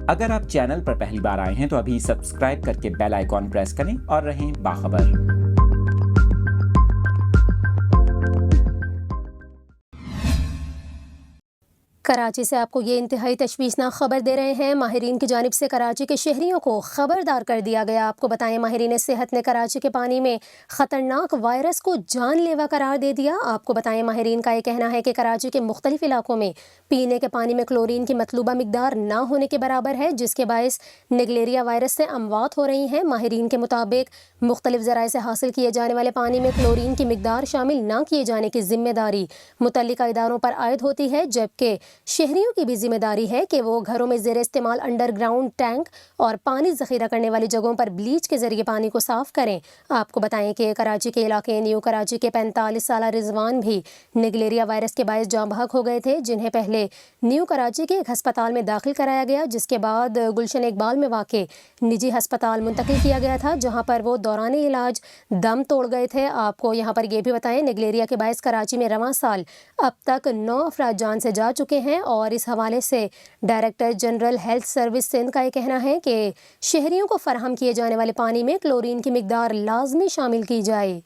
اگر آپ چینل پر پہلی بار آئے ہیں تو ابھی سبسکرائب کر کے بیل آئیکن پریس کریں اور رہیں باخبر۔ کراچی سے آپ کو یہ انتہائی تشویشناک خبر دے رہے ہیں۔ ماہرین کی جانب سے کراچی کے شہریوں کو خبردار کر دیا گیا۔ آپ کو بتائیں ماہرین صحت نے کراچی کے پانی میں خطرناک وائرس کو جان لیوا قرار دے دیا۔ آپ کو بتائیں ماہرین کا یہ کہنا ہے کہ کراچی کے مختلف علاقوں میں پینے کے پانی میں کلورین کی مطلوبہ مقدار نہ ہونے کے برابر ہے، جس کے باعث نگلیریا وائرس سے اموات ہو رہی ہیں۔ ماہرین کے مطابق مختلف ذرائع سے حاصل کیے جانے والے پانی میں کلورین کی مقدار شامل نہ کیے جانے کی ذمہ داری متعلقہ اداروں پر عائد ہوتی ہے، جبکہ شہریوں کی بھی ذمہ داری ہے کہ وہ گھروں میں زیر استعمال انڈر گراؤنڈ ٹینک اور پانی ذخیرہ کرنے والی جگہوں پر بلیچ کے ذریعے پانی کو صاف کریں۔ آپ کو بتائیں کہ کراچی کے علاقے نیو کراچی کے 45 سالہ رضوان بھی نگلیریا وائرس کے باعث جاں بحق ہو گئے تھے، جنہیں پہلے نیو کراچی کے ایک ہسپتال میں داخل کرایا گیا، جس کے بعد گلشن اقبال میں واقع نجی ہسپتال منتقل کیا گیا تھا، جہاں پر وہ دوران علاج دم توڑ گئے تھے۔ آپ کو یہاں پر یہ بھی بتائیں نگلیریا کے باعث کراچی میں رواں سال اب تک 9 افراد جان سے جا چکے ہیں، اور اس حوالے سے director general health service Sindh کا یہ کہنا ہے کہ شہریوں کو فراہم کیے جانے والے پانی میں کلورین کی مقدار لازمی شامل کی جائے۔